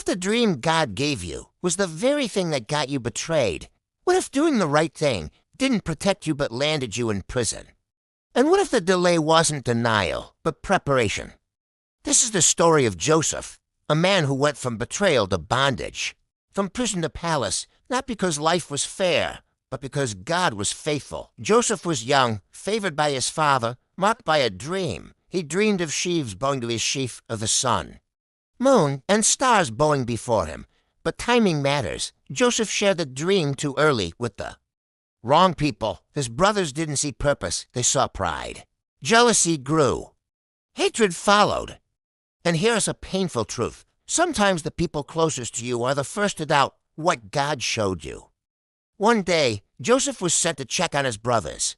the dream God gave you was the very thing that got you betrayed? What if doing the right thing didn't protect you but landed you in prison? And what if the delay wasn't denial, but preparation? This is the story of Joseph, a man who went from betrayal to bondage, from prison to palace, not because life was fair, but because God was faithful. Joseph was young, favored by his father, marked by a dream. He dreamed of sheaves bowing to his sheaf of the sun, moon, and stars bowing before him. But timing matters. Joseph shared the dream too early with the wrong people. His brothers didn't see purpose, they saw pride. Jealousy grew. Hatred followed. And here's a painful truth. Sometimes the people closest to you are the first to doubt what God showed you. One day, Joseph was sent to check on his brothers.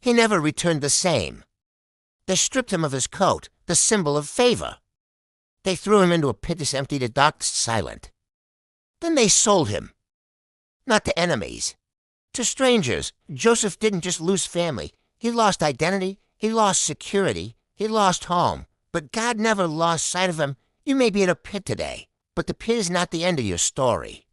He never returned the same. They stripped him of his coat, the symbol of favor. They threw him into a pit as empty, the darkest silent. Then they sold him. Not to enemies, to strangers. Joseph didn't just lose family. He lost identity, he lost security, he lost home. But God never lost sight of him. You may be in a pit today, but the pit is not the end of your story.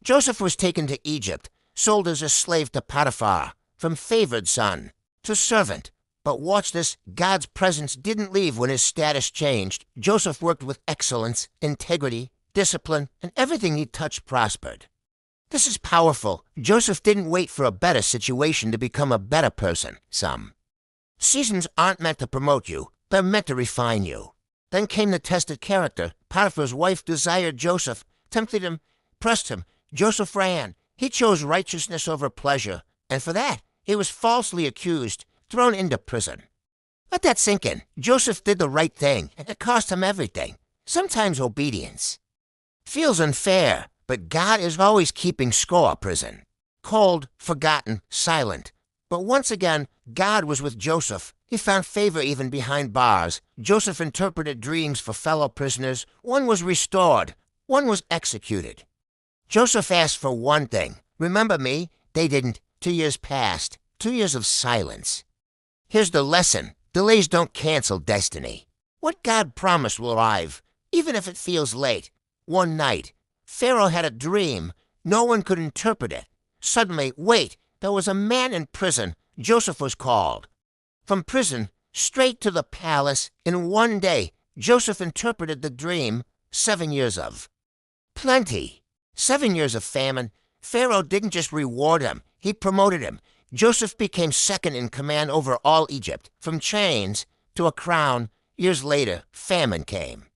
Joseph was taken to Egypt, sold as a slave to Potiphar, from favored son to servant. But watch this, God's presence didn't leave when his status changed. Joseph worked with excellence, integrity, discipline, and everything he touched prospered. This is powerful. Joseph didn't wait for a better situation to become a better person, Seasons aren't meant to promote you, they're meant to refine you. Then came the tested character. Potiphar's wife desired Joseph, tempted him, pressed him. Joseph ran. He chose righteousness over pleasure, and for that, he was falsely accused, thrown into prison. Let that sink in. Joseph did the right thing, and it cost him everything. Sometimes obedience feels unfair, but God is always keeping score. Prison. Cold, forgotten, silent. But once again, God was with Joseph. He found favor even behind bars. Joseph interpreted dreams for fellow prisoners. One was restored. One was executed. Joseph asked for one thing. Remember me? They didn't. 2 years passed. 2 years of silence. Here's the lesson. Delays don't cancel destiny. What God promised will arrive, even if it feels late. One night, Pharaoh had a dream. No one could interpret it. Suddenly, wait, there was a man in prison. Joseph was called. From prison, straight to the palace, in one day, Joseph interpreted the dream. 7 years of plenty. 7 years of famine. Pharaoh didn't just reward him, he promoted him. Joseph became second in command over all Egypt. From chains to a crown, years later, famine came.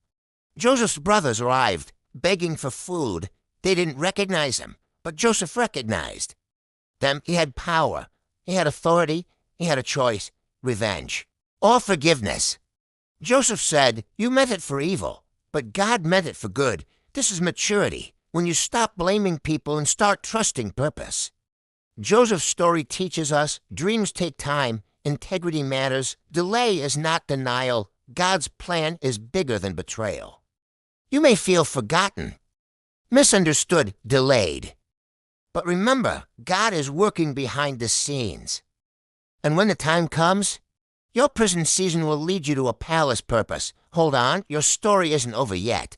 Joseph's brothers arrived, begging for food. They didn't recognize him, but Joseph recognized them. He had power, he had authority, he had a choice, revenge, or forgiveness. Joseph said, "You meant it for evil, but God meant it for good." This is maturity, when you stop blaming people and start trusting purpose. Joseph's story teaches us dreams take time, integrity matters, delay is not denial, God's plan is bigger than betrayal. You may feel forgotten, misunderstood, delayed. But remember, God is working behind the scenes. And when the time comes, your prison season will lead you to a palace purpose. Hold on, your story isn't over yet.